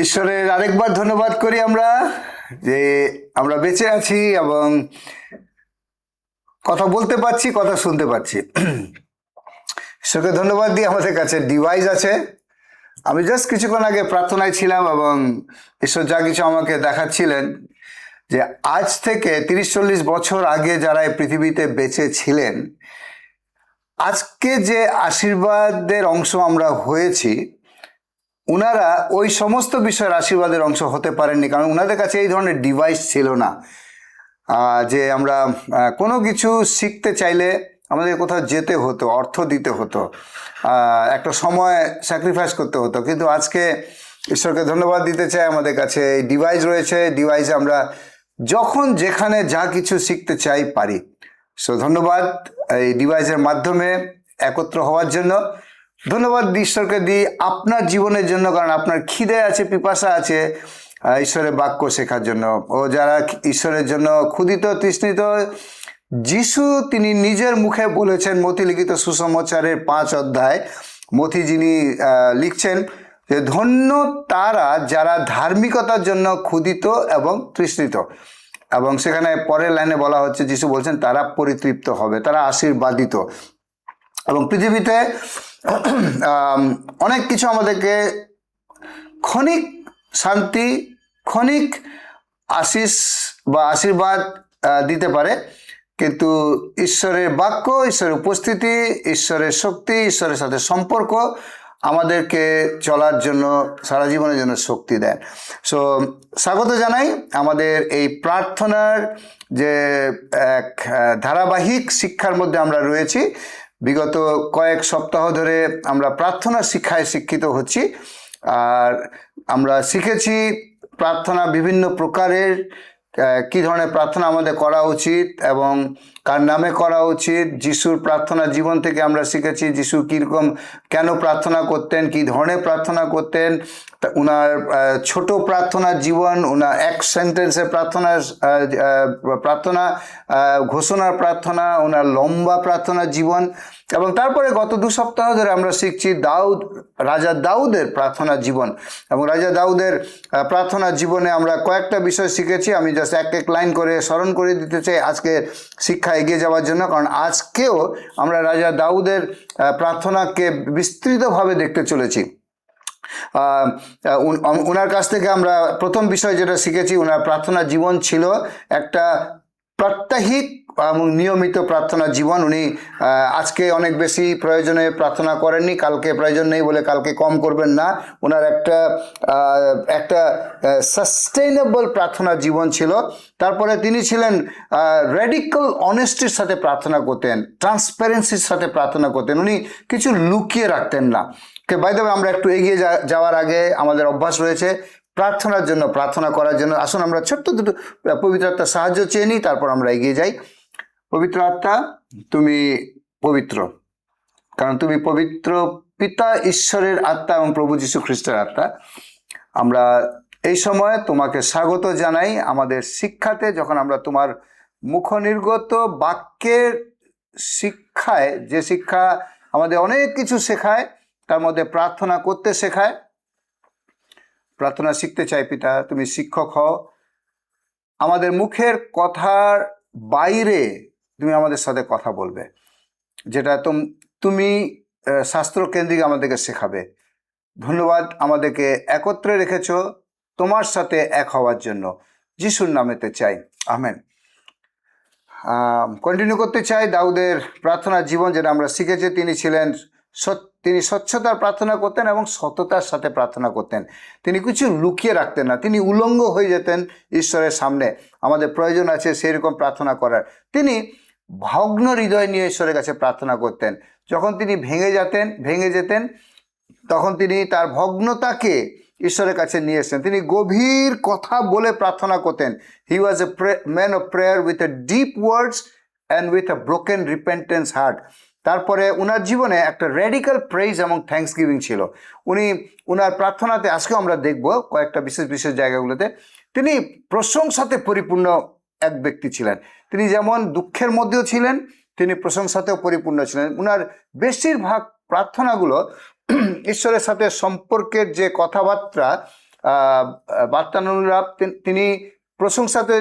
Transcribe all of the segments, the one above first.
ঈশ্বরের আরেকবার ধন্যবাদ করি আমরা যে আমরা বেঁচে আছি এবং কথা বলতে পারছি, কথা শুনতে পাচ্ছি। ঈশ্বরকে ধন্যবাদ দিই, আমাদের কাছে ডিভাইস আছে। আমি জাস্ট কিছুক্ষণ আগে প্রার্থনায় ছিলাম এবং ঈশ্বর যা কিছু আমাকে দেখাচ্ছিলেন যে আজ থেকে 30-40 বছর আগে যারা এই পৃথিবীতে বেঁচে ছিলেন, আজকে যে আশীর্বাদের অংশ আমরা হয়েছি, ওনারা ওই সমস্ত বিষয়ের আশীর্বাদের অংশ হতে পারেননি, কারণ ওনাদের কাছে এই ধরনের ডিভাইস ছিল না। যে আমরা কোনো কিছু শিখতে চাইলে আমাদের কোথাও যেতে হতো, অর্থ দিতে হতো, একটা সময় স্যাক্রিফাইস করতে হতো। কিন্তু আজকে ঈশ্বরকে ধন্যবাদ দিতে চাই, আমাদের কাছে এই ডিভাইস রয়েছে। ডিভাইসে আমরা যখন যেখানে যা কিছু শিখতে চাই পারি। সো ধন্যবাদ এই ডিভাইসের মাধ্যমে একত্র হওয়ার জন্য। ধন্যবাদ ঈশ্বরকে দিই আপনার জীবনের জন্য, কারণ আপনার খিদে আছে, পিপাসা আছে ঈশ্বরের বাক্য শেখার জন্য। ও যারা ঈশ্বরের জন্য ক্ষুধিত তৃষ্ণিত, যিশু তিনি নিজের মুখে বলেছেন, মথি লিখিত সুসমাচারের 5 অধ্যায় মথি যিনি লিখছেন যে ধন্য তারা যারা ধার্মিকতার জন্য ক্ষুধিত এবং তৃষ্ণিত। এবং সেখানে পরের লাইনে বলা হচ্ছে, যিশু বলছেন তারা পরিতৃপ্ত হবে, তারা আশীর্বাদিত। এবং পৃথিবীতে অনেক কিছু আমাদেরকে ক্ষণিক শান্তি, ক্ষণিক আশিস বা আশীর্বাদ দিতে পারে, কিন্তু ঈশ্বরের বাক্য, ঈশ্বরের উপস্থিতি, ঈশ্বরের শক্তি, ঈশ্বরের সাথে সম্পর্ক আমাদেরকে চলার জন্য, সারা জীবনের জন্য শক্তি দেন। সো স্বাগত জানাই আমাদের এই প্রার্থনার যে এক ধারাবাহিক শিক্ষার মধ্যে আমরা রয়েছি। বিগত কয়েক সপ্তাহ ধরে আমরা প্রার্থনার শিক্ষায় শিক্ষিত হচ্ছি। আর আমরা শিখেছি প্রার্থনা বিভিন্ন প্রকারের, কি ধরনের প্রার্থনা আমাদের করা উচিত এবং কার নামে করা উচিত। যিশুর প্রার্থনা জীবন থেকে আমরা শিখেছি যিশু কীরকম, কেন প্রার্থনা করতেন, কি ধরনের প্রার্থনা করতেন, ওনার ছোট প্রার্থনার জীবন, ওনার এক সেন্টেন্সের প্রার্থনা, ঘোষণার প্রার্থনা, ওনার লম্বা প্রার্থনার জীবন। এবং তারপরে গত 2 সপ্তাহ ধরে আমরা শিখছি রাজা দাউদের প্রার্থনার জীবন। এবং রাজা দাউদের প্রার্থনার জীবনে আমরা কয়েকটা বিষয় শিখেছি। আমি জাস্ট এক লাইন করে স্মরণ করে দিতে চাই আজকে শিক্ষা এগিয়ে যাওয়ার জন্য, কারণ আজকেও আমরা রাজা দাউদের প্রার্থনাকে বিস্তৃতভাবে দেখতে চলেছি। ওনার কাছ থেকে আমরা প্রথম বিষয় যেটা শিখেছি, ওনার প্রার্থনা জীবন ছিল একটা প্রাত্যহিক এবং নিয়মিত প্রার্থনা জীবন। উনি আজকে অনেক বেশি প্রয়োজনে প্রার্থনা করেননি, কালকে প্রয়োজন নেই বলে কালকে কম করবেন না। ওনার একটা সাস্টেইনেবল প্রার্থনা জীবন ছিল। তারপরে তিনি ছিলেন রেডিক্যাল অনেস্টির সাথে প্রার্থনা করতেন, ট্রান্সপারেন্সির সাথে প্রার্থনা করতেন। উনি কিছু লুকিয়ে রাখতেন না। বাই দ্য ওয়ে, আমরা একটু এগিয়ে যাওয়ার আগে আমাদের অভ্যাস রয়েছে প্রার্থনার জন্য, প্রার্থনা করার জন্য। আসুন আমরা ছোট্ট দুটো পবিত্র আত্মার সাহায্য চেয়ে নিই, তারপর আমরা এগিয়ে যাই। পবিত্র আত্মা, তুমি পবিত্র, কারণ তুমি পবিত্র পিতা ঈশ্বরের আত্মা এবং প্রভু যীশু খ্রিস্টের আত্মা। আমরা এই সময় তোমাকে স্বাগত জানাই আমাদের শিক্ষাতে, যখন আমরা তোমার মুখনির্গত বাক্যের শিক্ষায়, যে শিক্ষা আমাদের অনেক কিছু শেখায়, তার মধ্যে প্রার্থনা করতে শেখায়। প্রার্থনা শিখতে চাই পিতা, তুমি শিক্ষক হও। আমাদের মুখের কথার বাইরে তুমি আমাদের সাথে কথা বলবে, যেটা তুমি শাস্ত্রকেন্দ্রিক আমাদেরকে শেখাবে। ধন্যবাদ, আমাদেরকে একত্রে রেখেছ তোমার সাথে এক হওয়ার জন্য। যিশুর নামেতে চাই, আমেন। কন্টিনিউ করতে চাই দাউদের প্রার্থনার জীবন, যেটা আমরা শিখেছি। তিনি স্বচ্ছতার প্রার্থনা করতেন এবং সততার সাথে প্রার্থনা করতেন। তিনি কিছু লুকিয়ে রাখতেন না, তিনি উলঙ্গ হয়ে যেতেন ঈশ্বরের সামনে। আমাদের প্রয়োজন আছে সেই রকম প্রার্থনা করার। তিনি ভগ্ন হৃদয় নিয়ে ঈশ্বরের কাছে প্রার্থনা করতেন। যখন তিনি ভেঙে যেতেন তখন তিনি তার ভগ্নতাকে ঈশ্বরের কাছে নিয়ে এসেছেন। তিনি গভীর কথা বলে প্রার্থনা করতেন। He was a man of prayer with a deep words and with a broken repentance heart. তারপরে ওনার জীবনে একটা রেডিক্যাল প্রেইজ এবং থ্যাঙ্কস গিভিং ছিল। ওনার প্রার্থনাতে আজকেও আমরা দেখব কয়েকটা বিশেষ জায়গাগুলোতে তিনি প্রশংসাতে পরিপূর্ণ এক ব্যক্তি ছিলেন। তিনি যেমন দুঃখের মধ্যেও ছিলেন, তিনি প্রশংসাতেও পরিপূর্ণ ছিলেন। ওনার বেশিরভাগ প্রার্থনাগুলো ঈশ্বরের সাথে সম্পর্কের যে কথাবার্তা বার্তানুরা তিনি প্রশংসাতে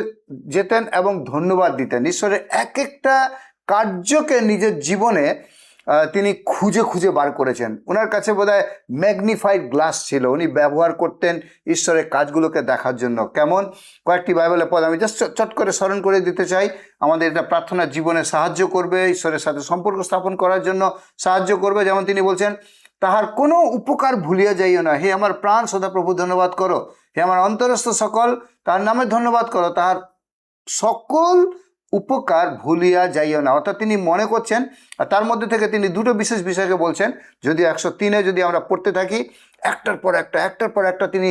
যেতেন এবং ধন্যবাদ দিতেন। ঈশ্বরের এক একটা কার্যকে নিজের জীবনে তিনি খুঁজে খুঁজে বার করেছেন। ওনার কাছে বোধহয় ম্যাগনিফাইড গ্লাস ছিল, উনি ব্যবহার করতেন ঈশ্বরের কাজগুলোকে দেখার জন্য। কেমন? কয়েকটি বাইবেলের পদ আমি জাস্ট চট করে স্মরণ করে দিতে চাই। আমাদের এটা প্রার্থনার জীবনে সাহায্য করবে, ঈশ্বরের সাথে সম্পর্ক স্থাপন করার জন্য সাহায্য করবে। যেমন তিনি বলছেন, তাহার কোনো উপকার ভুলিয়া যাইও না, হে আমার প্রাণ সদা প্রভু ধন্যবাদ করো, হে আমার অন্তরস্থ সকল তার নামে ধন্যবাদ করো, তাহার সকল উপকার ভুলিয়া যাইও না। অর্থাৎ তিনি মনে করছেন, আর তার মধ্যে থেকে তিনি দুটো বিশেষ বিষয়কে বলছেন। যদি 103-এ যদি আমরা পড়তে থাকি, একটার পর একটা তিনি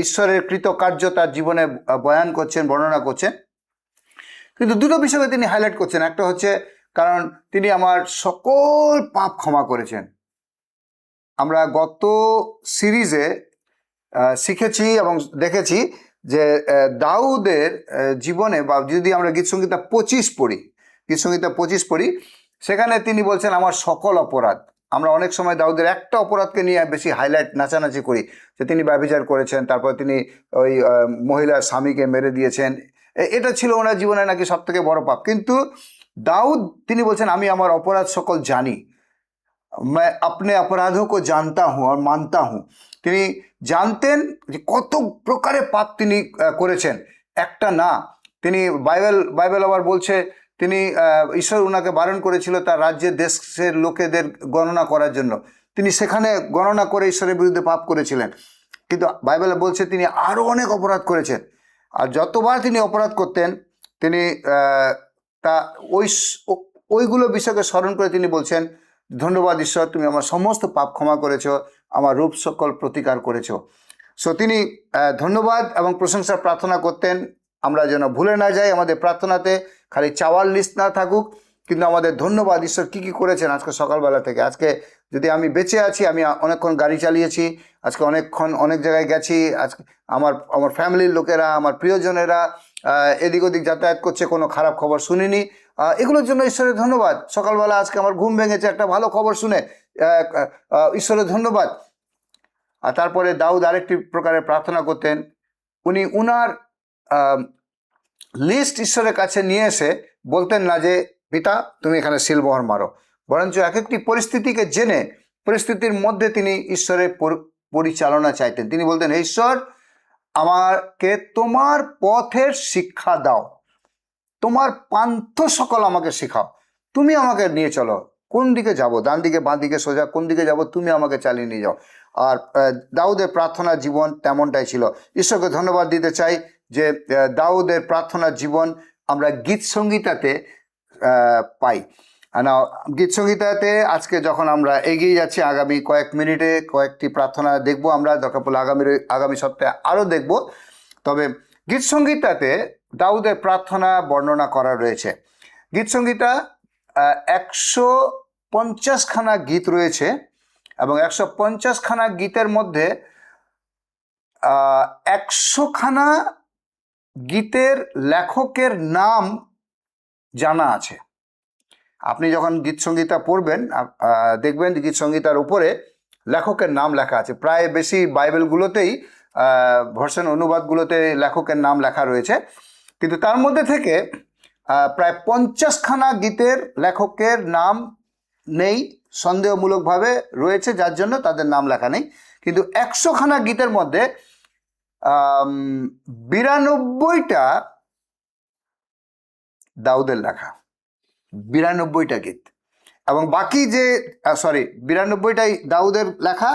ঈশ্বরের কৃতকার্য তার জীবনে বয়ান করছেন, বর্ণনা করছেন। কিন্তু দুটো বিষয়কে তিনি হাইলাইট করছেন। একটা হচ্ছে, কারণ তিনি আমার সকল পাপ ক্ষমা করেছেন। আমরা গত সিরিজে শিখেছি এবং দেখেছি যে দাউদের জীবনে, বা যদি আমরা গীতসংহিতা 25 পড়ি, সেখানে তিনি বলছেন আমার সকল অপরাধ। আমরা অনেক সময় দাউদের একটা অপরাধকে নিয়ে বেশি হাইলাইট, নাচানাচি করি, যে তিনি ব্যভিচার করেছেন, তারপর তিনি ওই মহিলার স্বামীকে মেরে দিয়েছেন। এটা ছিল ওনার জীবনে নাকি সব থেকে বড় পাপ। কিন্তু দাউদ তিনি বলছেন, আমি আমার অপরাধ সকল জানি, मैं अपने अपराधों को जानता हूँ और मानता हूँ। তিনি জানতেন যে কত প্রকারে পাপ তিনি করেছেন, একটা না। তিনি বাইবেল আবার বলছে, তিনি ঈশ্বর ওনাকে বারণ করেছিল তার রাজ্যের দেশের লোকেদের গণনা করার জন্য। তিনি সেখানে গণনা করে ঈশ্বরের বিরুদ্ধে পাপ করেছিলেন। কিন্তু বাইবেলে বলছে তিনি আরও অনেক অপরাধ করেছেন। আর যতবার তিনি অপরাধ করতেন, তিনি তা ওইগুলো বিষয়কে স্মরণ করে তিনি বলছেন, ধন্যবাদ ঈশ্বর, তুমি আমার সমস্ত পাপ ক্ষমা করেছো, আমার রূপ সকল প্রতিকার করেছো। সো তিনি ধন্যবাদ এবং প্রশংসার প্রার্থনা করতেন। আমরা যেন ভুলে না যাই, আমাদের প্রার্থনাতে খালি চাওয়ার লিস্ট না থাকুক, কিন্তু আমাদের ধন্যবাদ ঈশ্বর কী কী করেছেন আজকে সকালবেলা থেকে। আজকে যদি আমি বেঁচে আছি, আমি অনেকক্ষণ গাড়ি চালিয়েছি, আজকে অনেকক্ষণ অনেক জায়গায় গেছি, আজকে আমার ফ্যামিলির লোকেরা, আমার প্রিয়জনেরা এদিক ওদিক যাতায়াত করছে, কোনো খারাপ খবর শুনিনি। এগুলোর জন্য ঈশ্বরের ধন্যবাদ। সকালবেলা আজকে আমার ঘুম ভেঙেছে একটা ভালো খবর শুনে, ঈশ্বরের ধন্যবাদ। আর তারপরে দাউদ আরেকটি প্রকারের প্রার্থনা করতেন। উনি উনার লিস্ট ঈশ্বরের কাছে নিয়ে এসে বলতেন না যে পিতা তুমি এখানে সিলমোহর মারো, বরঞ্চ এক একটি পরিস্থিতিকে জেনে পরিস্থিতির মধ্যে তিনি ঈশ্বরের পরিচালনা চাইতেন। তিনি বলতেন, হে ঈশ্বর, আমাকে তোমার পথের শিক্ষা দাও, তোমার পান্থ সকল আমাকে শেখাও, তুমি আমাকে নিয়ে চলো, কোন দিকে যাব, ডান দিকে বাঁ দিকে সোজা কোন দিকে যাব, তুমি আমাকে চালিয়ে নিয়ে যাও। আর দাউদের প্রার্থনা জীবন তেমনটাই ছিল। ঈশ্বরকে ধন্যবাদ দিতে চাই যে দাউদের প্রার্থনার জীবন আমরা গীত সংগীতাতে পাই না। গীত সংগীতাতে আজকে যখন আমরা এগিয়ে যাচ্ছি, আগামী কয়েক মিনিটে কয়েকটি প্রার্থনা দেখব আমরা, দরকার পড়লে আগামী সপ্তাহে আরও দেখব। তবে গীত সংগীতাতে দাউদের প্রার্থনা বর্ণনা করা রয়েছে। গীত সংগীতা 150খানা গীত রয়েছে, এবং 150খানা গীতের মধ্যে 100খানা গীতের লেখকের নাম জানা আছে। আপনি যখন গীত সংগীতা পড়বেন, দেখবেন গীত সংগীতার উপরে লেখকের নাম লেখা আছে। প্রায় বেশি বাইবেলগুলোতেই, ভার্সন অনুবাদগুলোতে লেখকের নাম লেখা রয়েছে। কিন্তু তার মধ্যে থেকে প্রায় 50খানা গীতের লেখকের নাম নেই, সন্দেহমূলকভাবে রয়েছে, যার জন্য তাদের নাম লেখা নেই। কিন্তু 100খানা গীতের মধ্যে 92টা দাউদের লেখা, 92টা গীত। এবং বাকি যে 92টাই দাউদের লেখা,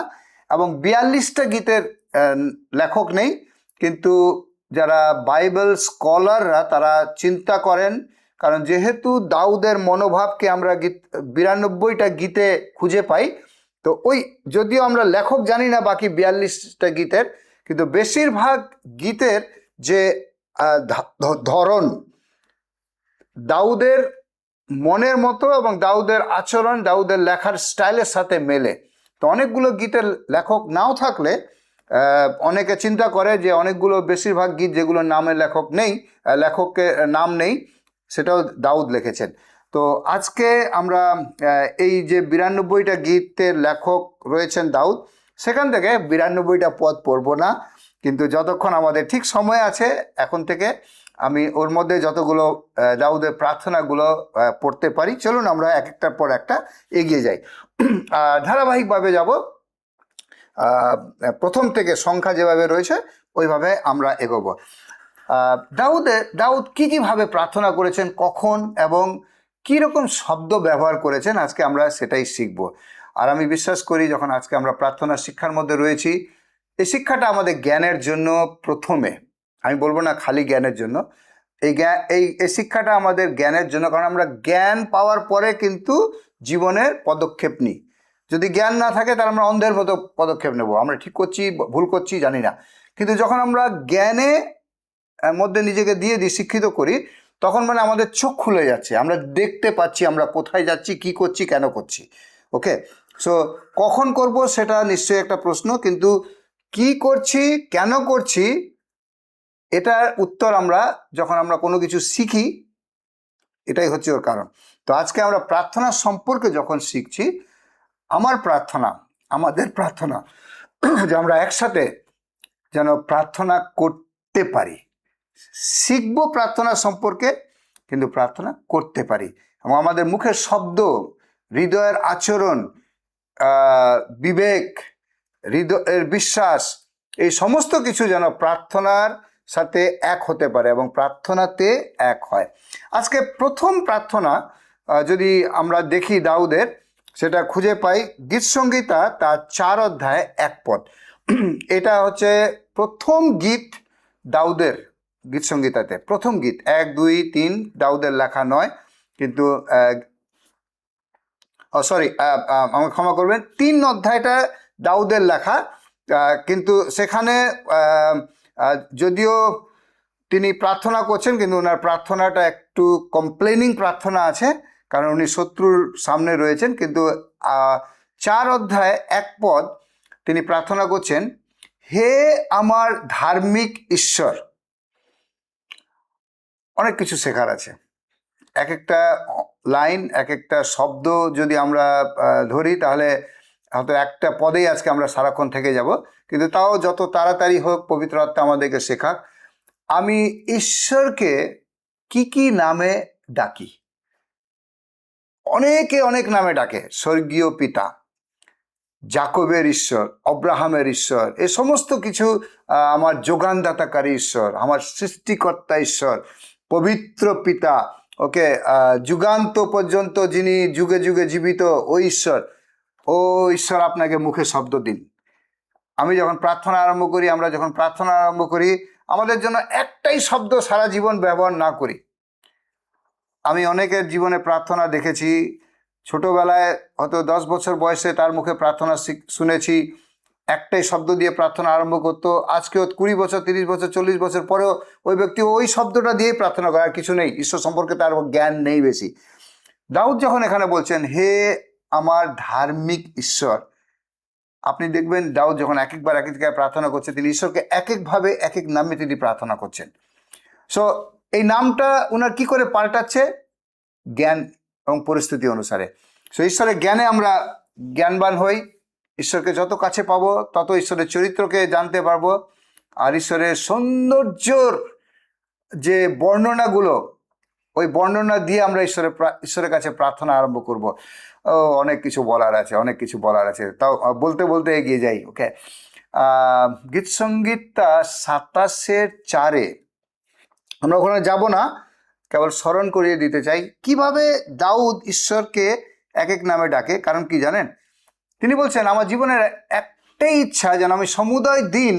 এবং 42টা গীতের লেখক নেই। কিন্তু যারা বাইবেল স্কলাররা তারা চিন্তা করেন, কারণ যেহেতু দাউদের মনোভাবকে আমরা 92টা গীতে খুঁজে পাই, তো ওই যদিও আমরা লেখক জানি না বাকি 42টা গীতের, কিন্তু বেশিরভাগ গীতের যে ধরন দাউদের মনের মতো এবং দাউদের আচরণ, দাউদের লেখার স্টাইলের সাথে মেলে। তো অনেকগুলো গীতের লেখক নাও থাকলে অনেকে চিন্তা করে যে অনেকগুলো, বেশিরভাগ গীত যেগুলো নামের লেখক নেই, লেখকের নাম নেই, সেটাও দাউদ লিখেছেন। তো আজকে আমরা এই যে 92টা গীতের লেখক রয়েছেন দাউদ, সেখান থেকে 92টা পদ পড়ব না, কিন্তু যতক্ষণ আমাদের ঠিক সময় আছে এখন থেকে আমি ওর মধ্যে যতগুলো দাউদের প্রার্থনাগুলো পড়তে পারি। চলুন আমরা এক একটার পর একটা এগিয়ে যাই, ধারাবাহিকভাবে যাব। প্রথম থেকে সংখ্যা যেভাবে রয়েছে ওইভাবে আমরা এগোবো। দাউদ কীভাবে প্রার্থনা করেছেন, কখন এবং কী রকম শব্দ ব্যবহার করেছেন, আজকে আমরা সেটাই শিখব। আর আমি বিশ্বাস করি যখন আজকে আমরা প্রার্থনা শিক্ষার মধ্যে রয়েছি, এই শিক্ষাটা আমাদের জ্ঞানের জন্য প্রথমে, আমি বলবো না খালি জ্ঞানের জন্য, এই শিক্ষাটা আমাদের জ্ঞানের জন্য, কারণ আমরা জ্ঞান পাওয়ার পরে কিন্তু জীবনের পদক্ষেপ নিই। যদি জ্ঞান না থাকে তাহলে আমরা অন্ধের মতো পদক্ষেপ নেব, আমরা ঠিক করছি ভুল করছি জানি না। কিন্তু যখন আমরা জ্ঞানে মধ্যে নিজেকে দিয়ে দিই, শিক্ষিত করি, তখন মানে আমাদের চোখ খুলে যাচ্ছে, আমরা দেখতে পাচ্ছি আমরা কোথায় যাচ্ছি, কি করছি, কেন করছি। ওকে, সো কখন করব সেটা নিশ্চয়ই একটা প্রশ্ন, কিন্তু কি করছি, কেন করছি, এটার উত্তর আমরা যখন আমরা কোনো কিছু শিখি, এটাই হচ্ছে ওর কারণ। তো আজকে আমরা প্রার্থনা সম্পর্কে যখন শিখছি, আমার প্রার্থনা, আমাদের প্রার্থনা যে আমরা একসাথে যেন প্রার্থনা করতে পারি, শিখব প্রার্থনা সম্পর্কে, কিন্তু প্রার্থনা করতে পারি, এবং আমাদের মুখের শব্দ, হৃদয়ের আচরণ, বিবেক, হৃদয়ের বিশ্বাস, এই সমস্ত কিছু যেন প্রার্থনার সাথে এক হতে পারে এবং প্রার্থনাতে এক হয়। আজকে প্রথম প্রার্থনা যদি আমরা দেখি দাউদের, সেটা খুঁজে পাই গীতসংহিতা তার 4 অধ্যায় 1 পদ। এটা হচ্ছে প্রথম গীত দাউদের, গীতসংহিতাতে প্রথম গীত, 1, 2, 3 দাউদের লেখা নয়, কিন্তু সরি আমাকে ক্ষমা করবেন, 3 অধ্যায়টা দাউদের লেখা, কিন্তু সেখানে যদিও তিনি প্রার্থনা করছেন, কিন্তু ওনার প্রার্থনাটা একটু কমপ্লেনিং প্রার্থনা আছে, কারণ উনি শত্রুর সামনে রয়েছেন। কিন্তু 4 অধ্যায় 1 পদ তিনি প্রার্থনা করছেন, হে আমার ধার্মিক ঈশ্বর। অনেক কিছু শেখার আছে, এক একটা লাইন, এক একটা শব্দ যদি আমরা ধরি তাহলে হয়তো একটা পদেই আজকে আমরা সারাক্ষণ থেকে যাব, কিন্তু তাও যত তাড়াতাড়ি হোক পবিত্র আত্মা আমাদেরকে শেখাক। আমি ঈশ্বরকে কি নামে ডাকি? অনেকে অনেক নামে ডাকে, স্বর্গীয় পিতা, জাকবের ঈশ্বর, অব্রাহামের ঈশ্বর, এ সমস্ত কিছু, আমার যোগানদাতাকারী ঈশ্বর, আমার সৃষ্টিকর্তা ঈশ্বর, পবিত্র পিতা, ওকে, যুগান্ত পর্যন্ত যিনি যুগে যুগে জীবিত ওই ঈশ্বর। ও ঈশ্বর, আপনাকে মুখে শব্দ দিন। আমি যখন প্রার্থনা আরম্ভ করি, আমরা যখন প্রার্থনা আরম্ভ করি, আমাদের জন্য একটাই শব্দ সারা জীবন ব্যবহার না করি। আমি অনেকের জীবনে প্রার্থনা দেখেছি, ছোটবেলায় হয়তো 10 বছর বয়সে তার মুখে প্রার্থনা শুনেছি, একটাই শব্দ দিয়ে প্রার্থনা আরম্ভ করতো। আজকেও 20 বছর, 30 বছর, 40 বছর পরেও ওই ব্যক্তি ওই শব্দটা দিয়েই প্রার্থনা করে, আর কিছু নেই, ঈশ্বর সম্পর্কে তার জ্ঞান নেই বেশি। দাউদ যখন এখানে বলছেন হে আমার ধার্মিক ঈশ্বর, আপনি দেখবেন দাউদ যখন এক একবার এক এক জায়গায় প্রার্থনা করছে, তিনি ঈশ্বরকে এক একভাবে এক এক নামে তিনি প্রার্থনা করছেন। সো এই নামটা ওনার কি করে পাল্টাচ্ছে? জ্ঞান এবং পরিস্থিতি অনুসারে। সো ঈশ্বরের জ্ঞানে আমরা জ্ঞানবান হই, ঈশ্বরকে যত কাছে পাবো তত ঈশ্বরের চরিত্রকে জানতে পারবো, আর ঈশ্বরের সৌন্দর্যর যে বর্ণনাগুলো, ওই বর্ণনা দিয়ে আমরা ঈশ্বরের কাছে প্রার্থনা আরম্ভ করব। অনেক কিছু বলার আছে, অনেক কিছু বলার আছে, তাও বলতে বলতে এগিয়ে যাই। ওকে, গীতসংহিতা 27:4 আমরা ওখানে যাব না, কেবল স্মরণ করিয়ে দিতে চাই কিভাবে দাউদ ঈশ্বরকে এক এক নামে ডাকে। কারণ কি জানেন, তিনি বলছেন আমার জীবনের একটাই ইচ্ছা যেন আমি সমুদয় দিন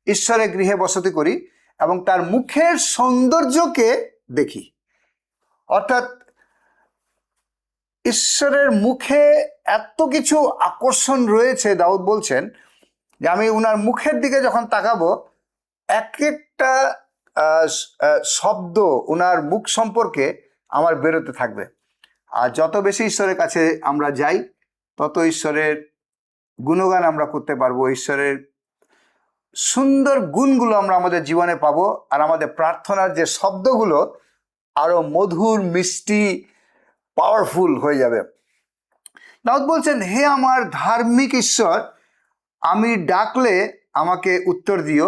ঈশ্বরের গৃহে বসতি করি এবং তার মুখের সৌন্দর্যকে দেখি। অর্থাৎ ঈশ্বরের মুখে এত কিছু আকর্ষণ রয়েছে, দাউদ বলছেন যে আমি উনার মুখের দিকে যখন তাকাবো, এক একটা শব্দ উনার মুখ সম্পর্কে আমার বেরোতে থাকবে। আর যত বেশি ঈশ্বরের কাছে আমরা যাই, তত ঈশ্বরের গুণগান আমরা করতে পারবো, ঈশ্বরের সুন্দর গুণগুলো আমরা আমাদের জীবনে পাবো, আর আমাদের প্রার্থনার যে শব্দগুলো আরো মধুর, মিষ্টি, পাওয়ারফুল হয়ে যাবে। দাউদ বলছেন হে আমার ধার্মিক ঈশ্বর, আমি ডাকলে আমাকে উত্তর দিও,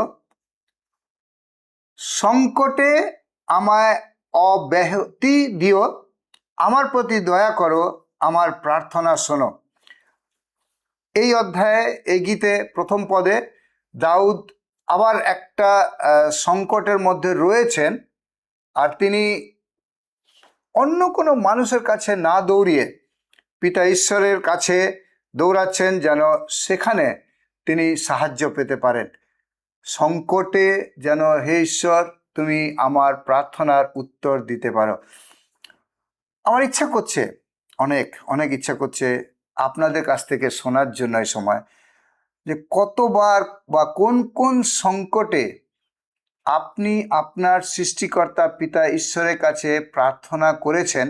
সংকটে আমায় অব্যাহতি দিও, আমার প্রতি দয়া করো, আমার প্রার্থনা শোনো। এই অধ্যায়ে, এই গীতে প্রথম পদে দাউদ আবার একটা সংকটের মধ্যে রয়েছেন, আর তিনি অন্য কোনো মানুষের কাছে না দৌড়িয়ে পিতা ঈশ্বরের কাছে দৌড়াচ্ছেন, যেন সেখানে তিনি সাহায্য পেতে পারেন। সংকটে যেন হে ঈশ্বর তুমি আমার প্রার্থনার উত্তর দিতে পারো। আমার ইচ্ছা করছে, অনেক অনেক ইচ্ছা করছে আপনাদের কাছ থেকে শোনার জন্য এই সময়, যে কতবার বা কোন কোন সংকটে আপনি আপনার সৃষ্টিকর্তা পিতা ঈশ্বরের কাছে প্রার্থনা করেছেন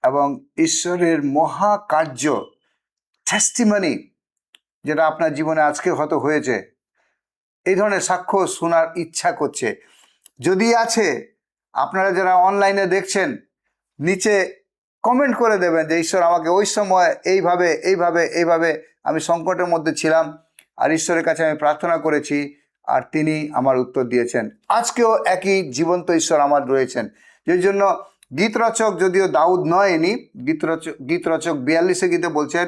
এবং ঈশ্বরের মহাকার্য, টেস্টিমনি, যেটা আপনার জীবনে আজকে হয়তো হয়েছে, এই ধরনের সাক্ষ্য শোনার ইচ্ছা করছে। যদি আছে, আপনারা যারা অনলাইনে দেখছেন, নিচে কমেন্ট করে দেবেন যে ঈশ্বর আমাকে ওই সময় এইভাবে এইভাবে এইভাবে আমি সংকটের মধ্যে ছিলাম, আর ঈশ্বরের কাছে আমি প্রার্থনা করেছি, আর তিনি আমার উত্তর দিয়েছেন। আজকেও একই জীবন্ত ঈশ্বর আমার রয়েছেন। যে জন্য গীতরচক, যদিও দাউদ নয় ইনি, গীতরচক 42 গীতে বলছেন,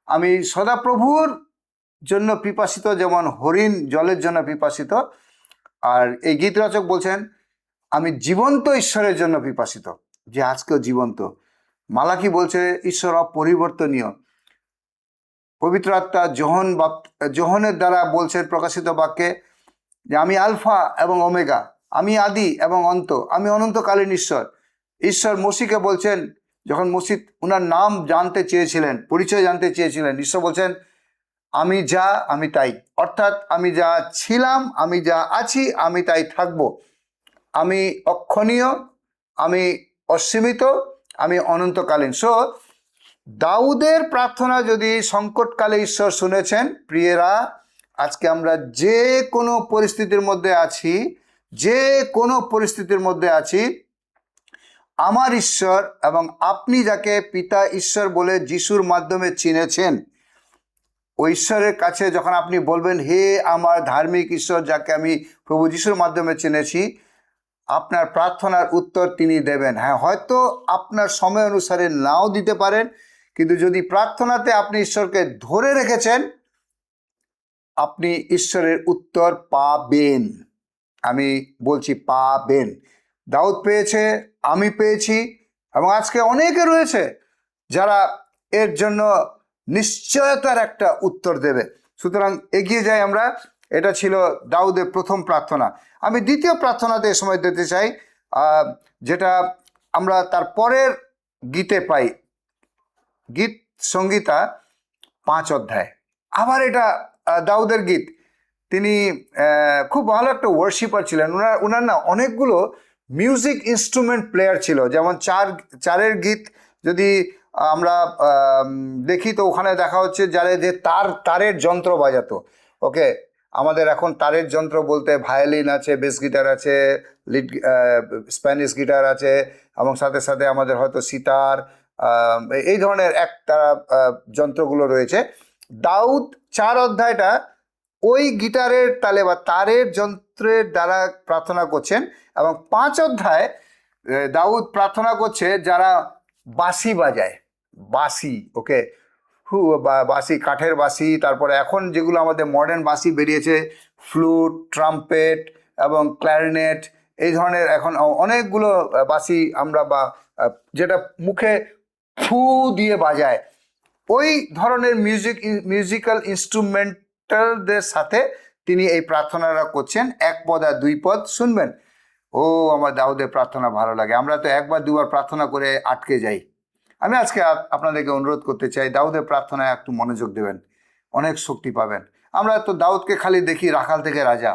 আমি সদাপ্রভুর জন্য পিপাসিত, যেমন হরিণ জলের জন্য পিপাসিত। আর এই গীতরচক বলছেন, আমি জীবন্ত ঈশ্বরের জন্য পিপাসিত, যে আজকেও জীবন্ত। মালাকি বলছে ঈশ্বর অপরিবর্তনীয়। পবিত্র আত্মা যোহনের দ্বারা বলছেন প্রকাশিত বাক্যে যে আমি আলফা এবং ওমেগা, আমি আদি এবং অন্ত, আমি অনন্তকালীন ঈশ্বর। ঈশ্বর মসিকে বলছেন, যখন মসি ওনার নাম জানতে চেয়েছিলেন, পরিচয় জানতে চেয়েছিলেন, ঈশ্বর বলছেন আমি যা আমি তাই, অর্থাৎ আমি যা ছিলাম, আমি যা আছি, আমি তাই থাকব। আমি অক্ষণীয়, আমি অসীমিত, আমি অনন্তকালীন। সো দাউদের প্রার্থনা যদি সংকটকালে ঈশ্বর শুনেছেন, প্রিয়েরা, আজকে আমরা যে কোনো পরিস্থিতির মধ্যে আছি, যে কোনো পরিস্থিতির মধ্যে আছি, আমার ঈশ্বর এবং আপনি যাকে পিতা ঈশ্বর বলে যিশুর মাধ্যমে চিনেছেন, ওই ঈশ্বরের কাছে যখন আপনি বলবেন হে আমার ধার্মিক ঈশ্বর, যাকে আমি প্রভু যিশুর মাধ্যমে চিনেছি, আপনার প্রার্থনার উত্তর তিনি দেবেন। হ্যাঁ, হয়তো আপনার সময় অনুসারে নাও দিতে পারেন, কিন্তু যদি প্রার্থনাতে আপনি ঈশ্বরকে ধরে রেখেছেন, আপনি ঈশ্বরের উত্তর পাবেন। আমি বলছি পাবেন। দাউদ পেয়েছে, আমি পেয়েছি, এবং আজকে অনেকে রয়েছে যারা এর জন্য নিশ্চয়তার একটা উত্তর দেবে। সুতরাং এগিয়ে যাই আমরা। এটা ছিল দাউদের প্রথম প্রার্থনা। আমি দ্বিতীয় প্রার্থনাতে এ সময় দিতে চাই, যেটা আমরা তার পরের গীতে পাই, গীত সংহিতা 5 অধ্যায়। আবার এটা দাউদের গীত। তিনি খুব ভালো একটা ওয়ার্শিপার ছিলেন। ওনার না অনেকগুলো মিউজিক ইনস্ট্রুমেন্ট প্লেয়ার ছিল। যেমন চারের গীত যদি আমরা দেখি, তো ওখানে দেখা হচ্ছে যারা যে তারের যন্ত্র বাজাতো। ওকে, আমাদের এখন তারের যন্ত্র বলতে ভায়োলিন আছে, বেস গিটার আছে, লিড স্প্যানিশ গিটার আছে, এবং সাথে সাথে আমাদের হয়তো সিতার, এই ধরনের তারা যন্ত্রগুলো রয়েছে। দাউদ 4 অধ্যায়টা ওই গিটারের তালে বা তারের যন্ত্রের দ্বারা প্রার্থনা করছেন, এবং 5 অধ্যায় দাউদ প্রার্থনা করছে যারা বাঁশি বাজায়, বাঁশি, ওকে, বাঁশি, কাঠের বাঁশি, তারপরে এখন যেগুলো আমাদের মডার্ন বাঁশি বেরিয়েছে, ফ্লুট, ট্রাম্পেট এবং ক্ল্যারিনেট, এই ধরনের এখন অনেকগুলো বাঁশি আমরা, বা যেটা মুখে ফু দিয়ে বাজায়, ওই ধরনের মিউজিক্যাল ইনস্ট্রুমেন্টালদের সাথে তিনি এই প্রার্থনাটা করছেন। 1 পদ আর 2 পদ শুনবেন। ও, আমার দাউদের প্রার্থনা ভালো লাগে। আমরা তো 1 বার 2 বার প্রার্থনা করে আটকে যাই। আমি আজকে আপনাদেরকে অনুরোধ করতে চাই, দাউদের প্রার্থনায় একটু মনোযোগ দেবেন, অনেক শক্তি পাবেন। আমরা তো দাউদকে খালি দেখি রাখাল থেকে রাজা,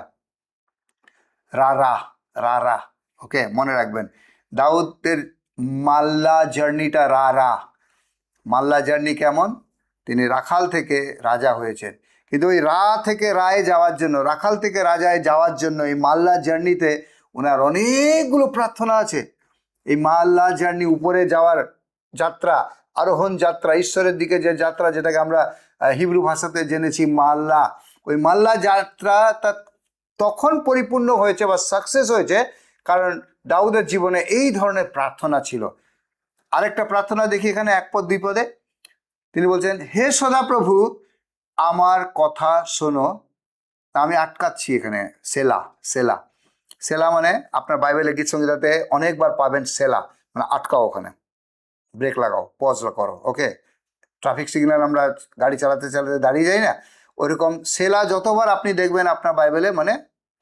রা, ওকে, মনে রাখবেন দাউদের মাল্লা জার্নিটা রা। মাল্লা জার্নি কেমন? তিনি রাখাল থেকে রাজা হয়েছেন, কিন্তু ওই থেকে রায় যাওয়ার জন্য, রাখাল থেকে রাজায় যাওয়ার জন্য এই মাল্লা জার্নিতে ওনার অনেকগুলো প্রার্থনা আছে। এই মাল্লা জার্নি, উপরে যাওয়ার যাত্রা, আরোহণ যাত্রা, ঈশ্বরের দিকে যে যাত্রা, যেটাকে আমরা হিব্রু ভাষাতে জেনেছি মাল্লা, ওই মাল্লা যাত্রা, তখন পরিপূর্ণ হয়েছে বা সাকসেস হয়েছে কারণ দাউদের জীবনে এই ধরনের প্রার্থনা ছিল। আরেকটা প্রার্থনা দেখি এখানে 1 পদ 2 পদে। তিনি বলছেন, হে সদাপ্রভু আমার কথা শোনো। আমি আটকাচ্ছি এখানে, সেলা। সেলা সেলা মানে আপনার বাইবেলের গীত সংহিতাতে অনেকবার পাবেন সেলা, মানে আটকাও, ওখানে ব্রেক লাগাও, পজ করো। ওকে, ট্রাফিক সিগন্যাল আমরা গাড়ি চালাতে চালাতে দাঁড়িয়ে যাই না, ওইরকম সেলা যতবার আপনি দেখবেন আপনার বাইবেলে, মানে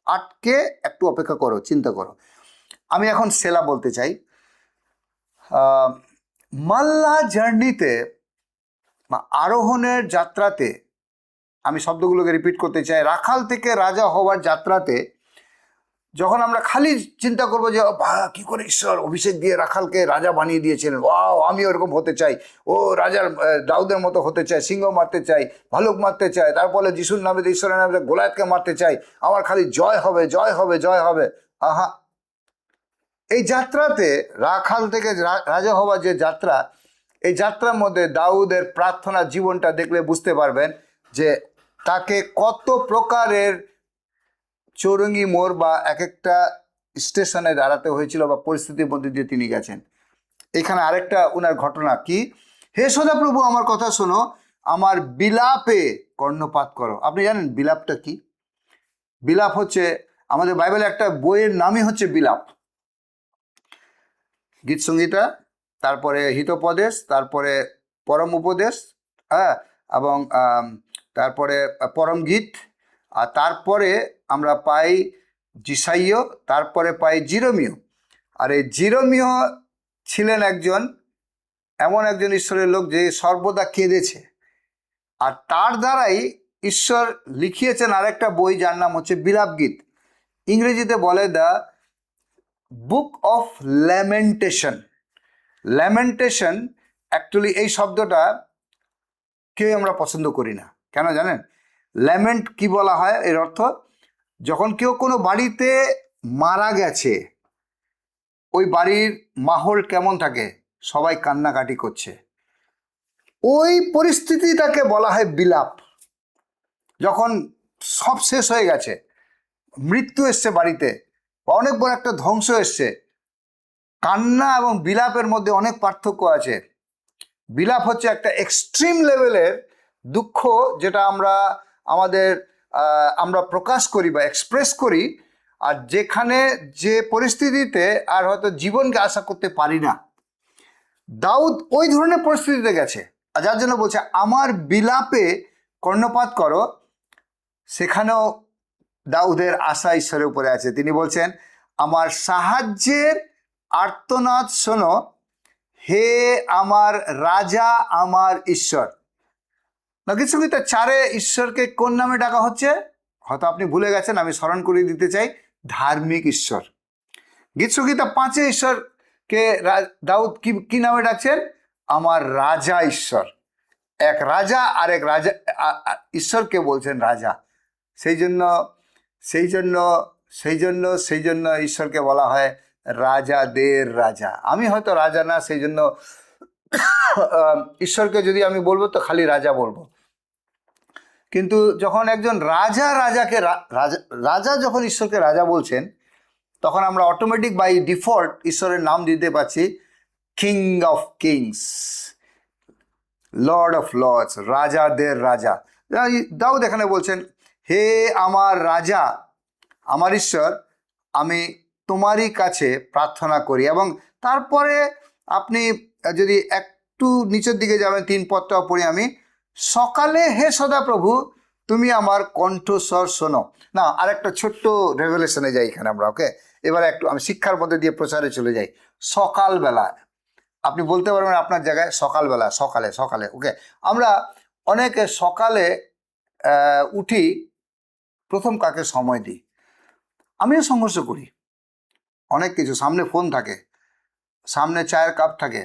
আটকে একটু অপেক্ষা করো, চিন্তা করো। আমি এখন সেলা বলতে চাই। মাল্লা জার্নিতে, আরোহণের যাত্রাতে, আমি শব্দগুলোকে রিপিট করতে চাই, রাখাল থেকে রাজা হওয়ার যাত্রাতে যখন আমরা খালি চিন্তা করবো যে কি করে ঈশ্বর অভিষেক দিয়ে রাখালকে রাজা বানিয়ে দিয়েছিলেন, ওয়াও আমি ওরকম হতে চাই, ও রাজার দাউদের মতো হতে চাই, সিংহ মারতে চাই, ভালুক মারতে চাই, তারপরে যিশুর নামে ঈশ্বরের নামে গোলায়াতকে মারতে চাই, আমার খালি জয় হবে জয় হবে জয় হবে। আহা, এই যাত্রাতে রাখাল থেকে রাজা হওয়ার যে যাত্রা, এই যাত্রার মধ্যে দাউদের প্রার্থনা জীবনটা দেখলে বুঝতে পারবেন যে তাকে কত প্রকারের চৌরঙ্গি মোড় বা এক একটা স্টেশনে দাঁড়াতে হয়েছিল বা পরিস্থিতির মধ্যে দিয়ে তিনি গেছেন। এখানে আরেকটা উনার ঘটনা কি, হে সদাপ্রভু আমার কথা শোনো, আমার বিলাপে কর্ণপাত করো। আপনি জানেন বিলাপটা কি? বিলাপ হচ্ছে, আমাদের বাইবেলে একটা বইয়ের নামই হচ্ছে বিলাপ। গীত সংহিতা, তারপরে হিতোপদেশ, তারপরে পরম উপদেশ, হ্যাঁ, এবং তারপরে পরম গীত, আর তারপরে আমরা পাই জিসাইয়, তারপরে পাই জিরোমীয়। আর এই জিরোমীয় ছিলেন এমন একজন ঈশ্বরের লোক যে সর্বদা কেঁদেছে, আর তার দ্বারাই ঈশ্বর লিখিয়েছেন আরেকটা বই যার নাম হচ্ছে বিলাপ গীত। ইংরেজিতে বলে the book of lamentation. Lamentation actually এই শব্দটা কেউ আমরা পছন্দ করি না, কেন জানেন? ল্যামেন্ট কি বলা হয়, এর অর্থ যখন কেউ কোনো বাড়িতে মারা গেছে, ওই বাড়ির মাহল কেমন থাকে, সবাই কান্নাকাটি করছে, ওই পরিস্থিতিটাকে বলা হয় বিলাপ। যখন সব শেষ হয়ে গেছে, মৃত্যু এসছে বাড়িতে, অনেক বড় একটা ধ্বংস এসছে, কান্না এবং বিলাপের মধ্যে অনেক পার্থক্য আছে। বিলাপ হচ্ছে একটা এক্সট্রিম লেভেলের দুঃখ, যেটা আমরা প্রকাশ করি বা এক্সপ্রেস করি, আর যেখানে যে পরিস্থিতিতে আর হয়তো জীবনকে আশা করতে পারি না। দাউদ ওই ধরনের পরিস্থিতিতে গেছে, আর যার জন্য বলছে আমার বিলাপে কর্ণপাত করো। সেখানেও দাউদের আশা ঈশ্বরের উপরে আছে। তিনি বলছেন আমার সাহায্যের আর্তনাদ শোনো, হে আমার রাজা আমার ঈশ্বর। গীত সংহিতা 4 ঈশ্বরকে কোন নামে ডাকা হচ্ছে? হয়তো আপনি ভুলে গেছেন, আমি স্মরণ করিয়ে দিতে চাই, ধার্মিক ঈশ্বর। গীত সংহিতা 5 ঈশ্বরকে দাউদ কি নামে ডাকছেন? আমার রাজা ঈশ্বর। এক রাজা আর এক রাজা, ঈশ্বরকে বলছেন রাজা। সেই জন্য ঈশ্বরকে বলা হয় রাজাদের রাজা। আমি হয়তো রাজা না, সেই জন্য ঈশ্বরকে যদি আমি বলবো তো খালি রাজা বলবো। কিন্তু যখন একজন রাজা যখন ঈশ্বরকে রাজা বলছেন, তখন আমরা অটোমেটিক বাই ডিফল্ট ঈশ্বরের নাম দিতে পারছি king of kings, lord of lords, রাজাদের রাজা। দাউদ এখানে বলছেন হে আমার রাজা আমার ঈশ্বর, আমি তোমারই কাছে প্রার্থনা করি। এবং তারপরে আপনি যদি একটু নিচের দিকে যাবেন, 3 পদটাও পড়ি আমি, সকালে হে সদাপ্রভু তুমি আমার কণ্ঠস্বর শোনো। না, আরেকটা ছোট্ট রেভেলেশনে যাই এখানে আমরা। ওকে, এবার একটু আমি শিক্ষার মধ্যে দিয়ে প্রচারে চলে যাই। সকালবেলা, আপনি বলতে পারবেন আপনার জায়গায় সকালবেলা, সকালে। ওকে, আমরা অনেকে সকালে উঠি, প্রথম কাকে সময় দিই? আমিও সংঘর্ষ করি, অনেক কিছু, সামনে ফোন থাকে, সামনে চায়ের কাপ থাকে,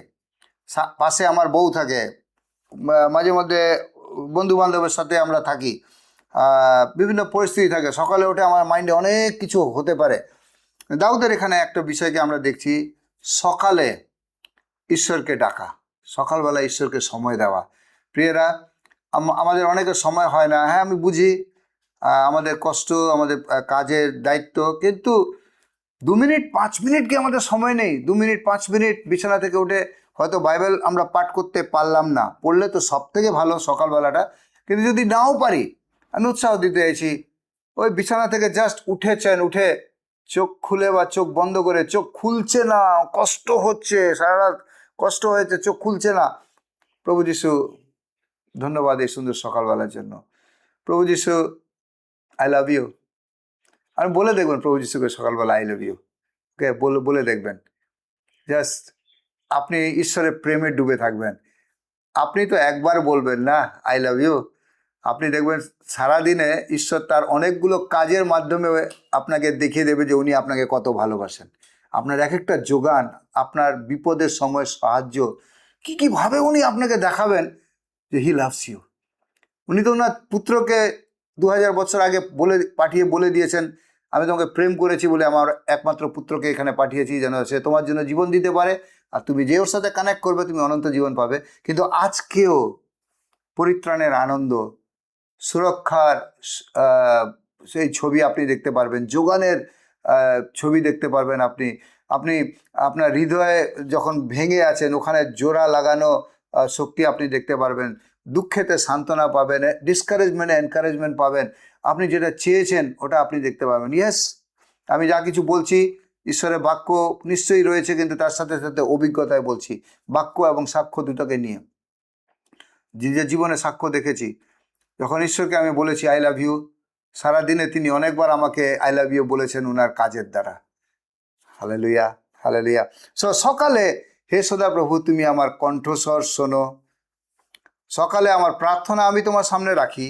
পাশে আমার বউ থাকে, মাঝে মধ্যে বন্ধু বান্ধবের সাথে আমরা থাকি, বিভিন্ন পরিস্থিতি থাকে। সকালে উঠে আমার মাইন্ডে অনেক কিছু হতে পারে। দাউদের এখানে একটা বিষয়কে আমরা দেখছি, সকালে ঈশ্বরকে ডাকা, সকালবেলা ঈশ্বরকে সময় দেওয়া। প্রিয়রা, আমাদের অনেকের সময় হয় না। হ্যাঁ, আমি বুঝি, আমাদের কষ্ট, আমাদের কাজের দায়িত্ব, কিন্তু 2 মিনিট 5 মিনিট কি আমাদের সময় নেই? 2 মিনিট 5 মিনিট বিছানা থেকে উঠে, হয়তো বাইবেল আমরা পাঠ করতে পারলাম না, পড়লে তো সব থেকে ভালো সকালবেলাটা, কিন্তু যদি নাও পারি, আমি উৎসাহ দিতে চাইছি, ওই বিছানা থেকে জাস্ট উঠেছেন, উঠে চোখ খুলে বা চোখ বন্ধ করে, চোখ খুলছে না, কষ্ট হচ্ছে, সারা রাত কষ্ট হয়েছে, চোখ খুলছে না, প্রভু যিশু ধন্যবাদ এই সুন্দর সকালবেলার জন্য। প্রভু যিশু আই লাভ ইউ। আর বলে দেখবেন প্রভু যিশুকে সকালবেলা আই লাভ ইউ, ওকে, বলে দেখবেন। জাস্ট আপনি ঈশ্বরের প্রেমে ডুবে থাকবেন। আপনি তো একবার বলবেন না আই লাভ ইউ, আপনি দেখবেন সারাদিনে ঈশ্বর তার অনেকগুলো কাজের মাধ্যমে আপনাকে দেখিয়ে দেবে যে উনি আপনাকে কত ভালোবাসেন। আপনার এক একটা যোগান, আপনার বিপদের সময় সাহায্য, কি ভাবে উনি আপনাকে দেখাবেন যে হি লাভস ইউ। উনি তো ওনার পুত্রকে 2000 বছর আগে পাঠিয়ে বলে দিয়েছেন, আমি তোমাকে প্রেম করেছি বলে আমার একমাত্র পুত্রকে এখানে পাঠিয়েছি, যেন সে তোমার জন্য জীবন দিতে পারে, আর তুমি যে ওর সাথে কানেক্ট করবে তুমি অনন্ত জীবন পাবে। কিন্তু আজকেও পরিত্রাণের আনন্দ, সুরক্ষার সেই ছবি আপনি দেখতে পারবেন, যোগানের ছবি দেখতে পারবেন। আপনি আপনি আপনার হৃদয়ে যখন ভেঙে আছেন, ওখানে জোড়া লাগানো শক্তি আপনি দেখতে পারবেন। দুঃখেতে সান্ত্বনা পাবেন, ডিসকারেজমেন্টে এনকারেজমেন্ট পাবেন, আপনি যেটা চেয়েছেন ওটা আপনি দেখতে পাবেন। ইয়েস, আমি যা কিছু বলছি ঈশ্বরের বাক্য নিশ্চয়ই রয়েছে, কিন্তু তার সাথে সাথে অভিজ্ঞতায় বলছি, বাক্য এবং সাক্ষ্য দুটোকে নিয়ে। নিজের জীবনে সাক্ষ্য দেখেছি, যখন ঈশ্বরকে আমি বলেছি আই লাভ ইউ, সারাদিনে তিনি অনেকবার আমাকে আই লাভ ইউ বলেছেন ওনার কাজের দ্বারা। Hallelujah, hallelujah. সকালে হে সদা প্রভু তুমি আমার কণ্ঠস্বর শোনো, সকালে আমার প্রার্থনা আমি তোমার সামনে রাখি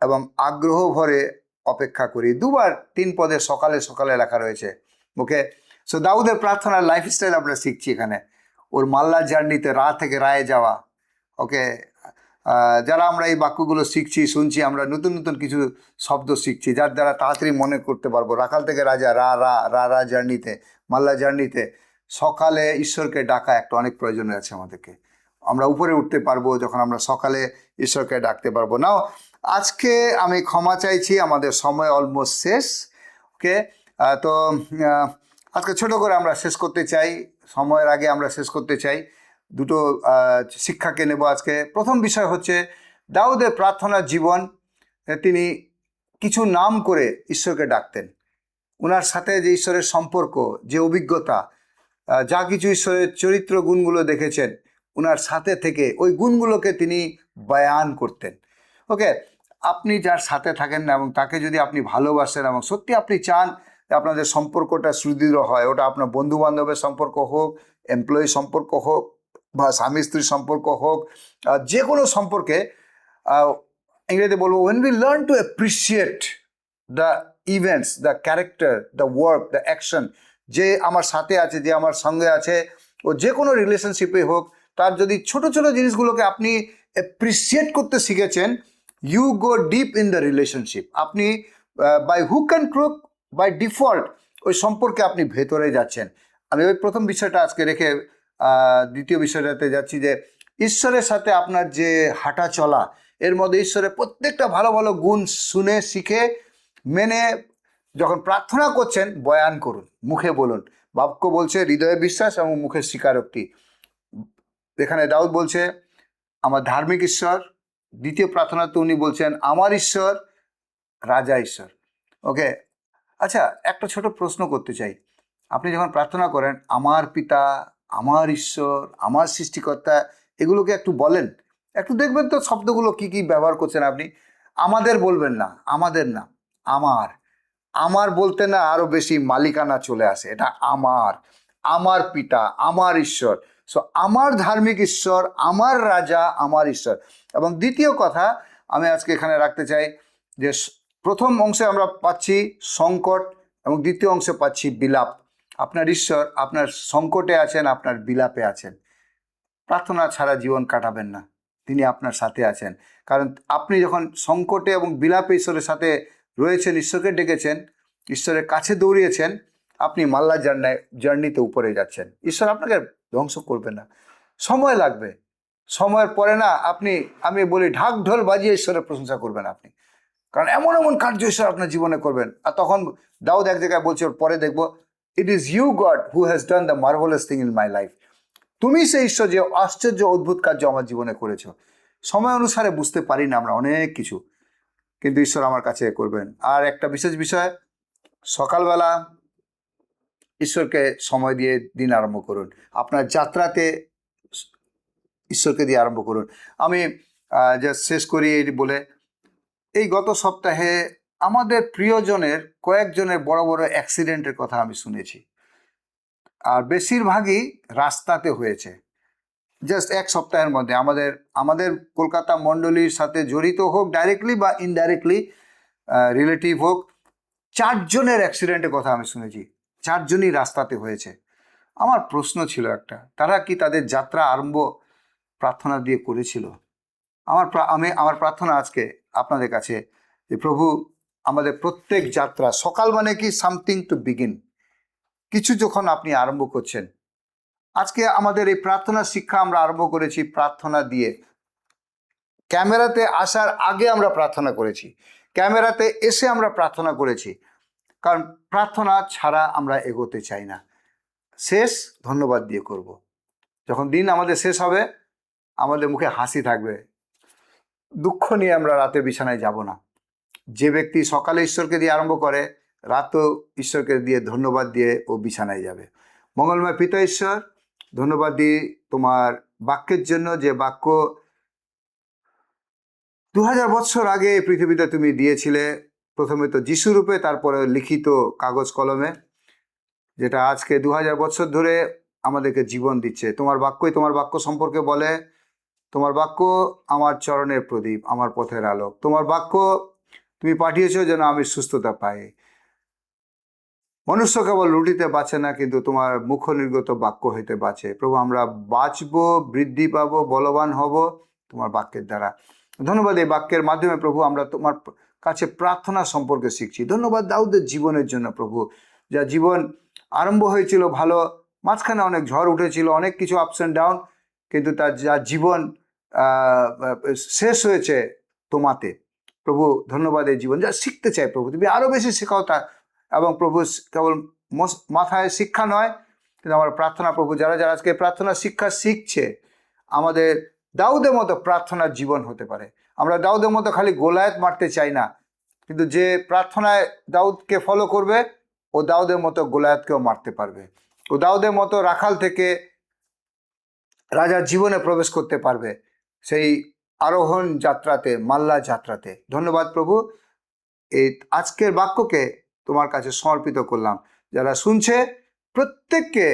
এবং আগ্রহ ভরে অপেক্ষা করি। 2 বার 3 পদে সকালে সকালে লেখা রয়েছে। ওকে, দাউদের প্রার্থনার লাইফস্টাইল আমরা শিখছি এখানে, ওর মাল্লা জার্নিতে রা থেকে রায়ে যাওয়া। ওকে, যারা আমরা এই বাক্যগুলো শিখছি, শুনছি, আমরা নতুন নতুন কিছু শব্দ শিখছি যার দ্বারা তাড়াতাড়ি মনে করতে পারবো। রাখাল থেকে রাজা, রা রা রা রা জার্নিতে, মাল্লা জার্নিতে সকালে ঈশ্বরকে ডাকা একটা অনেক প্রয়োজন আছে আমাদেরকে। আমরা উপরে উঠতে পারবো যখন আমরা সকালে ঈশ্বরকে ডাকতে পারবো। নাও আজকে আমি ক্ষমা চাইছি, আমাদের সময় অলমোস্ট শেষ। ওকে, তো আজকে ছোট করে আমরা শেষ করতে চাই, সময়ের আগে আমরা শেষ করতে চাই। দুটো শিক্ষাকে নেব আজকে। প্রথম বিষয় হচ্ছে দাউদের প্রার্থনার জীবন। তিনি কিছু নাম করে ঈশ্বরকে ডাকতেন। ওনার সাথে যে ঈশ্বরের সম্পর্ক, যে অভিজ্ঞতা, যা কিছু ঈশ্বরের চরিত্র গুণগুলো দেখেছেন, ওনার সাথে থেকে ওই গুণগুলোকে তিনি বয়ান করতেন। ওকে, আপনি যার সাথে থাকেন না এবং তাকে যদি আপনি ভালোবাসেন এবং সত্যি আপনি চান যে আপনাদের সম্পর্কটা সুদৃঢ় হয়, ওটা আপনার বন্ধু বান্ধবের সম্পর্ক হোক, এমপ্লয়ি সম্পর্ক হোক, বা স্বামী স্ত্রীর সম্পর্ক হোক, যে কোনো সম্পর্কে, ইংরেজিতে বলবো when we learn to appreciate the events, the character, the work, the action, যে আমার সাথে আছে, যে আমার সঙ্গে আছে, ও যে কোনো রিলেশনশিপে হোক, তার যদি ছোট ছোট জিনিসগুলোকে আপনি অ্যাপ্রিসিয়েট করতে শিখেছেন, you go deep in the relationship. আপনি by hook and crook, by default ওই সম্পর্কে আপনি ভেতরে যাচ্ছেন। আমি ওই প্রথম বিষয়টা আজকে রেখে দ্বিতীয় বিষয়টাতে যাচ্ছি, যে ঈশ্বরের সাথে আপনার যে হাঁটা চলা, এর মধ্যে ঈশ্বরের প্রত্যেকটা ভালো ভালো গুণ শুনে শিখে মেনে যখন প্রার্থনা করছেন বয়ান করুন, মুখে বলুন। বাক্য বলছে হৃদয়ে বিশ্বাস এবং মুখের স্বীকারোক্তি। এখানে দাউদ বলছে আমার ধার্মিক ঈশ্বর, দ্বিতীয় প্রার্থনাতে উনি বলছেন আমার ঈশ্বর, রাজা ঈশ্বর। ওকে, আচ্ছা একটা ছোট প্রশ্ন করতে চাই। আপনি যখন প্রার্থনা করেন আমার পিতা, আমার ঈশ্বর, আমার সৃষ্টিকর্তা, এগুলোকে একটু বলেন, একটু দেখবেন তো শব্দগুলো কি কি ব্যবহার করছেন আপনি। আমাদের বলবেন না, আমাদের না, আমার। আমার বলতে না আরো বেশি মালিকানা চলে আসে, এটা আমার, আমার পিতা, আমার ঈশ্বর। সো আমার ধার্মিক ঈশ্বর, আমার রাজা, আমার ঈশ্বর। এবং দ্বিতীয় কথা আমি আজকে এখানে রাখতে চাই, যে প্রথম অংশে আমরা পাচ্ছি সংকট এবং দ্বিতীয় অংশে পাচ্ছি বিলাপ। আপনার ঈশ্বর আপনার সংকটে আছেন, আপনার বিলাপে আছেন। প্রার্থনা ছাড়া জীবন কাটাবেন না, তিনি আপনার সাথে আছেন। কারণ আপনি যখন সংকটে এবং বিলাপে ঈশ্বরের সাথে রয়েছেন, ঈশ্বরকে ডেকেছেন, ঈশ্বরের কাছে দৌড়িয়েছেন, আপনি মাল্লা জার্নিতে উপরে যাচ্ছেন। ঈশ্বর আপনাকে ধ্বংস করবে না, সময় লাগবে। সময়ের পরে না আপনি, আমি বলি ঢাক ঢোল বাজিয়ে ঈশ্বরের প্রশংসা করবেন আপনি। কারণ এমন এমন কার্য ঈশ্বর আপনার জীবনে করবেন। আর তখন দাউদ এক জায়গায় বলছে, ওর পরে দেখবো, it is you God who has done the marvellous thing in my life. তুমি সেই ঈশ্বর যে আশ্চর্য অদ্ভুত কার্য আমার জীবনে করেছো। সময় অনুসারে বুঝতে পারি না আমরা অনেক কিছু, কিন্তু ঈশ্বর আমার কাছে করবেন। আর একটা বিশেষ বিষয়, সকালবেলা ঈশ্বরকে সময় দিয়ে দিন আরম্ভ করুন। আপনার যাত্রাতে ঈশ্বরকে দিয়ে আরম্ভ করুন। আমি যা শেষ করি এই বলে, এই গত সপ্তাহে আমাদের প্রিয়জনের কয়েকজনের বড় বড় অ্যাক্সিডেন্টের কথা আমি শুনেছি, আর বেশিরভাগই রাস্তাতে হয়েছে। জাস্ট এক সপ্তাহের মধ্যে আমাদের কলকাতা মণ্ডলীর সাথে জড়িত হোক ডাইরেক্টলি বা ইনডাইরেক্টলি, রিলেটিভ হোক, 4 জনের অ্যাক্সিডেন্টের কথা আমি শুনেছি। 4 জনই রাস্তাতে হয়েছে। আমার প্রশ্ন ছিল একটা, তারা কি তাদের যাত্রা আরম্ভ প্রার্থনা দিয়ে করেছিল? আমার প্রার্থনা আজকে আপনাদের কাছে যে প্রভু, আমাদের প্রত্যেক যাত্রা, সকাল মানে কি সামথিং টু বিগিন, কিছু যখন আপনি আরম্ভ করছেন। আজকে আমাদের এই প্রার্থনা শিক্ষা আমরা আরম্ভ করেছি প্রার্থনা দিয়ে। ক্যামেরাতে আসার আগে আমরা প্রার্থনা করেছি, ক্যামেরাতে এসে আমরা প্রার্থনা করেছি, কারণ প্রার্থনা ছাড়া আমরা এগোতে চাই না। শেষ ধন্যবাদ দিয়ে করব। যখন দিন আমাদের শেষ হবে, আমাদের মুখে হাসি থাকবে, দুঃখ নিয়ে আমরা রাতে বিছানায় যাব না। যে ব্যক্তি সকালে ঈশ্বরকে দিয়ে আরম্ভ করে, রাতও ঈশ্বরকে দিয়ে ধন্যবাদ দিয়ে ও বিছানায় যাবে। মঙ্গলময় পিতা ঈশ্বর, ধন্যবাদ দিই তোমার বাক্যের জন্য, যে বাক্য 2000 বছর আগে পৃথিবীতে তুমি দিয়েছিলে, প্রথমে তো যিশু রূপে, তারপরে লিখিত কাগজ কলমে, যেটা আজকে 2000 বছর ধরে আমাদেরকে জীবন দিচ্ছে। তোমার বাক্য সম্পর্কে বলে, তোমার বাক্য আমার চরণের প্রদীপ, আমার পথের আলোক। তোমার বাক্য তুমি পাঠিয়েছো যেন আমি সুস্থতা পাই। মনুষ্য কেবল রুটিতে বাঁচে না, কিন্তু তোমার মুখ নির্গত বাক্য হইতে বাঁচে। প্রভু, আমরা বাঁচবো, বৃদ্ধি পাবো, বলবান হব তোমার বাক্যের দ্বারা। ধন্যবাদ এই বাক্যের মাধ্যমে প্রভু আমরা তোমার কাছে প্রার্থনা সম্পর্কে শিখছি। ধন্যবাদ দাউদের জীবনের জন্য প্রভু, যা জীবন আরম্ভ হয়েছিল ভালো, মাঝখানে অনেক ঝড় উঠেছিল, অনেক কিছু আপস অ্যান্ড ডাউন, কিন্তু তার যা জীবন শেষ হয়েছে তোমাতে। প্রভু ধন্যবাদ এই জীবন যা শিখতে চাই প্রভু, তুমি আরও বেশি শেখাও তা। এবং প্রভু কেবল মাথায় শিক্ষা নয়, কিন্তু আমার প্রার্থনা প্রভু, যারা যারা আজকে প্রার্থনা শিক্ষা শিখছে, আমাদের দাউদের মতো প্রার্থনার জীবন হতে পারে। আমরা দাউদের মতো খালি গোলায়েত মারতে চাই না, কিন্তু যে প্রার্থনায় দাউদকে ফলো করবে, ও দাউদের মতো গোলায়েতকেও মারতে পারবে। ও দাউদের মতো রাখাল থেকে রাজার জীবনে প্রবেশ করতে পারবে, সেই আরোহণ যাত্রাতে, মাল্লা যাত্রাতে। ধন্যবাদ প্রভু, এই আজকের বাক্যকে তোমার কাছে সমর্পিত করলাম। যারা শুনছে প্রত্যেককে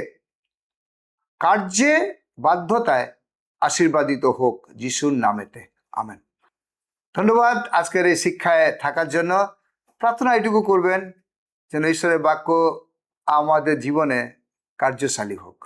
কার্যে, বাধ্যতায় আশীর্বাদিত হোক যিশুর নামেতে, আমেন। ধন্যবাদ আজকের এই শিক্ষায় থাকার জন্য। প্রার্থনা এটুকু করবেন যেন ঈশ্বরের বাক্য আমাদের জীবনে কার্যশালী হোক।